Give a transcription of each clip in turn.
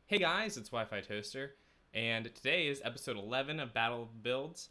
Hey guys, it's Wi-Fi Toaster, and today is episode 11 of Battle of Builds.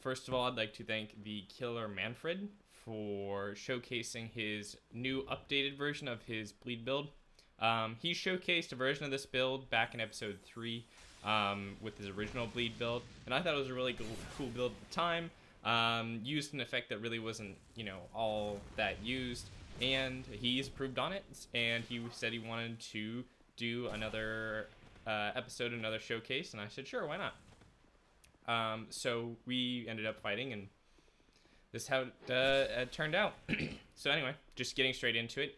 First of all, I'd like to thank the Killer Manfred for showcasing his new updated version of his bleed build. He showcased a version of this build back in episode 3 with his original bleed build, and I thought it was a really cool build at the time. Used an effect that really wasn't, all that used, and he's improved on it, and he said he wanted to do another episode, another showcase, and I said, sure, why not? So we ended up fighting, and this is how it turned out. So anyway, just getting straight into it.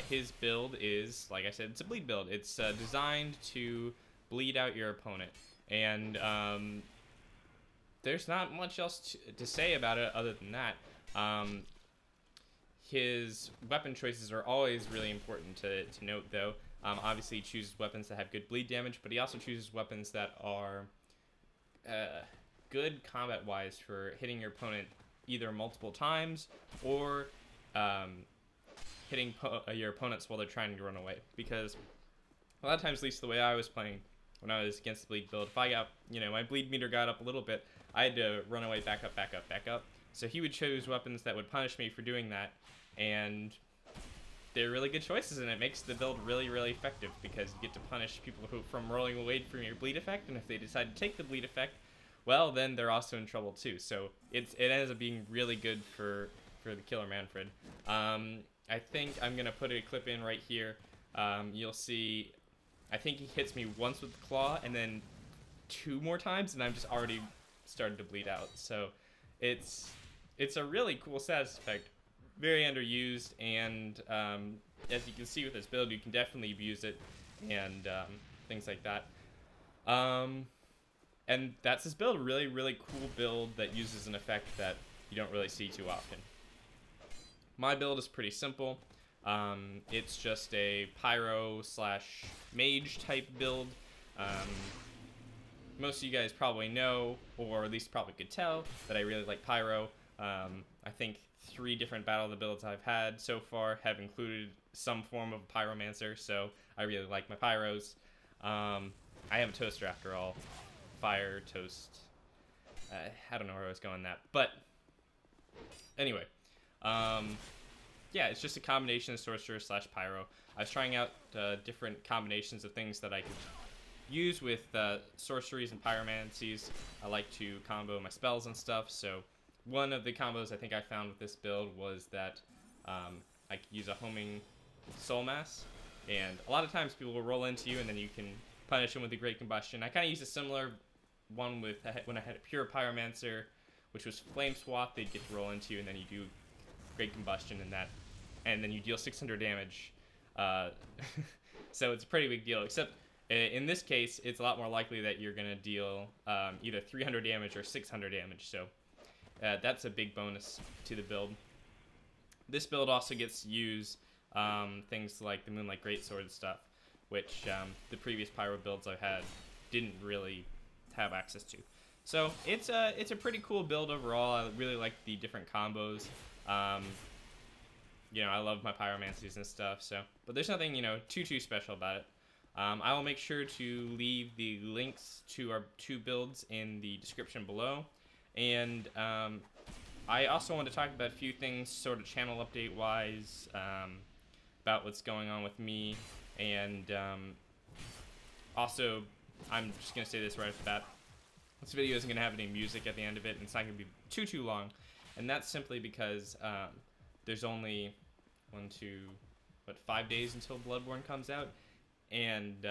His build is, like I said, it's a bleed build. It's designed to bleed out your opponent, and there's not much else to say about it other than that. His weapon choices are always really important to note, though. Obviously, he chooses weapons that have good bleed damage, but he also chooses weapons that are good combat-wise for hitting your opponent either multiple times or hitting your opponents while they're trying to run away. Because a lot of times, at least the way I was playing when I was against the bleed build, if I got, my bleed meter got up a little bit, I had to run away, back up, back up, back up. So he would choose weapons that would punish me for doing that, and they're really good choices, and it makes the build really, really effective because you get to punish people from rolling away from your bleed effect, and if they decide to take the bleed effect, well, then they're also in trouble too. So it ends up being really good for the Killer Manfred. I think I'm gonna put a clip in right here. You'll see. I think he hits me once with the claw, and then 2 more times, and I'm just already started to bleed out. So it's a really cool status effect. Very underused, and as you can see with this build, you can definitely abuse it, and things like that. And that's his build, a really, really cool build that uses an effect that you don't really see too often. My build is pretty simple. It's just a pyro / mage type build. Most of you guys probably know, or at least probably could tell, that I really like pyro. I think 3 different Battle of the Builds I've had so far have included some form of pyromancer, so I really like my pyros. I am a toaster after all. Fire, toast. I don't know where I was going with that, but anyway. Yeah, it's just a combination of sorcerer / pyro. I was trying out different combinations of things that I could use with sorceries and pyromancies. I like to combo my spells and stuff, so one of the combos I think I found with this build was that I could use a homing soul mass, and a lot of times people will roll into you and then you can punish them with a great combustion. I kind of used a similar one with when I had a pure pyromancer, which was flame swath. They'd get to roll into you and then you do great combustion and then you deal 600 damage. So it's a pretty big deal, except in this case it's a lot more likely that you're gonna deal either 300 damage or 600 damage, so that's a big bonus to the build. This build also gets to use things like the Moonlight Greatsword and stuff, which the previous pyro builds I've had didn't really have access to. So it's a pretty cool build overall. I really like the different combos. I love my pyromancies and stuff. So, but there's nothing too special about it. I will make sure to leave the links to our 2 builds in the description below. And I also want to talk about a few things sort of channel update wise about what's going on with me, and also I'm just going to say this right off the bat. This video isn't going to have any music at the end of it, and it's not going to be too long, and that's simply because there's only 5 days until Bloodborne comes out, and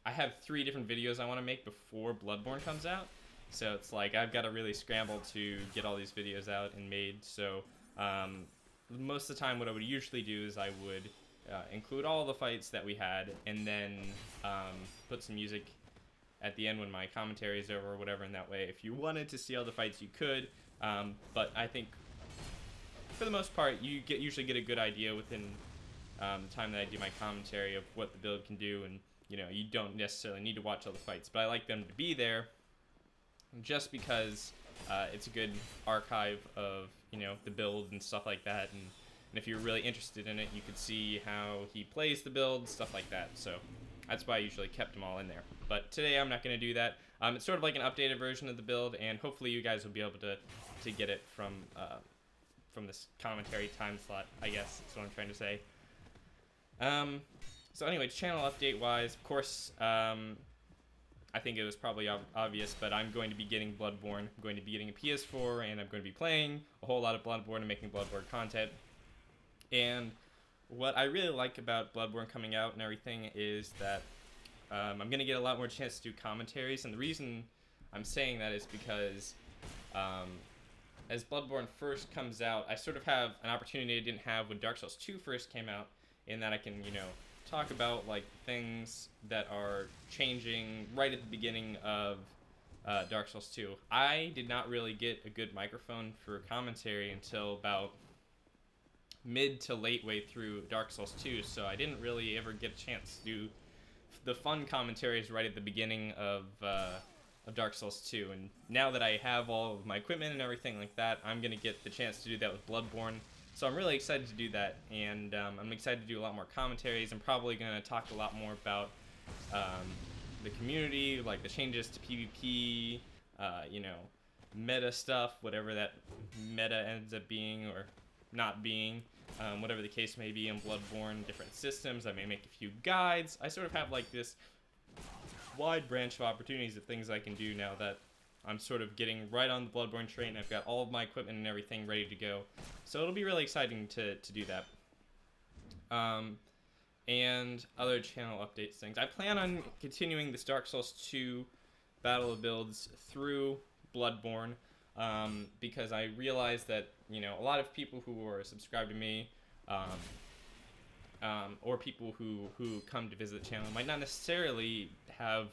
I have 3 different videos I want to make before Bloodborne comes out, so it's like I've got to really scramble to get all these videos out and made. So most of the time what I would usually do is I would include all the fights that we had, and then put some music at the end when my commentary is over or whatever, and that way if you wanted to see all the fights you could, but I think for the most part you usually get a good idea within the time that I do my commentary of what the build can do, and you don't necessarily need to watch all the fights, but I like them to be there just because it's a good archive of the build and stuff like that, and And if you're really interested in it, you could see how he plays the build, stuff like that. So that's why I usually kept them all in there. But today I'm not going to do that. It's sort of like an updated version of the build, and hopefully you guys will be able to get it from this commentary time slot, I guess is what I'm trying to say. So anyway, channel update wise, of course, I think it was probably obvious, but I'm going to be getting Bloodborne. I'm going to be getting a PS4, and I'm going to be playing a whole lot of Bloodborne and making Bloodborne content. And what I really like about Bloodborne coming out and everything is that I'm going to get a lot more chance to do commentaries. And the reason I'm saying that is because as Bloodborne first comes out, I sort of have an opportunity I didn't have when Dark Souls 2 first came out, in that I can, you know, talk about like things that are changing right at the beginning of Dark Souls 2. I did not really get a good microphone for commentary until about mid to late way through Dark Souls 2, so I didn't really ever get a chance to do the fun commentaries right at the beginning of Dark Souls 2. And now that I have all of my equipment and everything like that, I'm gonna get the chance to do that with Bloodborne. So I'm really excited to do that, and I'm excited to do a lot more commentaries. I'm probably going to talk a lot more about the community, like the changes to PvP, you know, meta stuff, whatever that meta ends up being or not being, whatever the case may be in Bloodborne, different systems. I may make a few guides. I sort of have like this wide branch of opportunities of things I can do now that I'm sort of getting right on the Bloodborne train. I've got all of my equipment and everything ready to go. So it'll be really exciting to do that. And other channel updates things. I plan on continuing this Dark Souls 2 Battle of Builds through Bloodborne, because I realized that, you know, a lot of people who are subscribed to me, or people who come to visit the channel might not necessarily have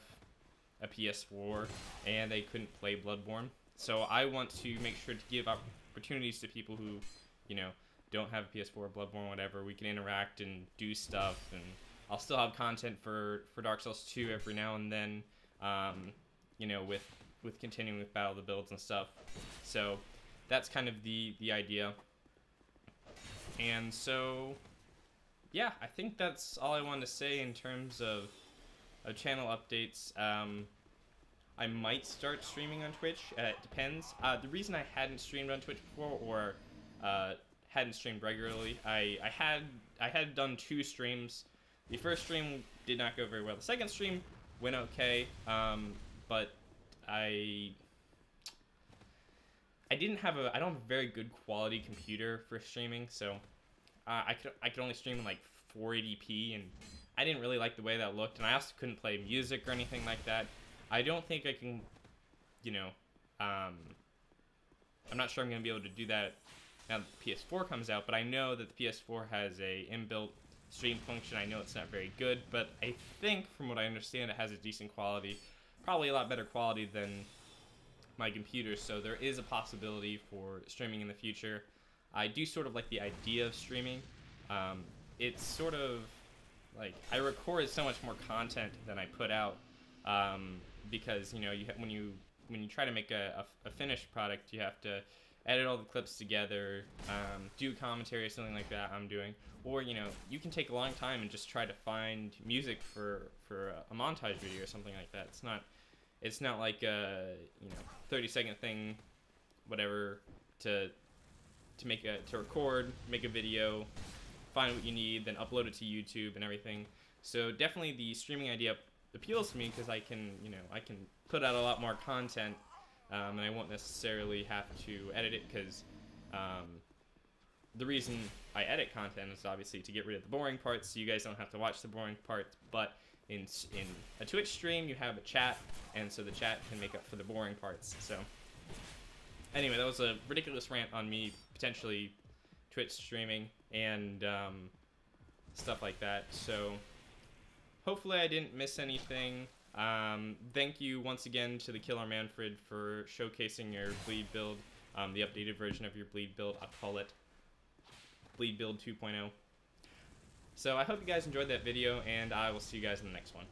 a PS4 and they couldn't play Bloodborne. So I want to make sure to give opportunities to people who, you know, don't have a PS4, Bloodborne, whatever. We can interact and do stuff, and I'll still have content for Dark Souls 2 every now and then, you know, with continuing with Battle of the Builds and stuff. So that's kind of the idea. And so, yeah, I think that's all I wanted to say in terms of channel updates. I might start streaming on Twitch. It depends. The reason I hadn't streamed on Twitch before, or hadn't streamed regularly, I had done 2 streams. The first stream did not go very well. The second stream went okay, but I don't have a very good quality computer for streaming, so I could only stream in like 480p, and I didn't really like the way that looked, and I also couldn't play music or anything like that. I don't think I can, you know, I'm not sure I'm going to be able to do that now that the PS4 comes out, but I know that the PS4 has a inbuilt stream function. I know it's not very good, but I think, from what I understand, it has a decent quality, probably a lot better quality than my computer, so there is a possibility for streaming in the future. I do sort of like the idea of streaming. It's sort of like I record so much more content than I put out, because, you know, when you try to make a finished product, you have to edit all the clips together, do commentary or something like that I'm doing, or, you know, you can take a long time and just try to find music for a montage video or something like that. It's not like a, you know, 30-second thing, whatever, to record, make a video, find what you need, then upload it to YouTube and everything. So definitely the streaming idea appeals to me, because I can put out a lot more content, and I won't necessarily have to edit it, because the reason I edit content is obviously to get rid of the boring parts, so you guys don't have to watch the boring parts. But in a Twitch stream, you have a chat, and so the chat can make up for the boring parts. So anyway, that was a ridiculous rant on me potentially Twitch streaming and stuff like that. So hopefully I didn't miss anything. Thank you once again to TheKillerManfred for showcasing your bleed build, the updated version of your bleed build. I'll call it Bleed Build 2.0. So I hope you guys enjoyed that video, and I will see you guys in the next one.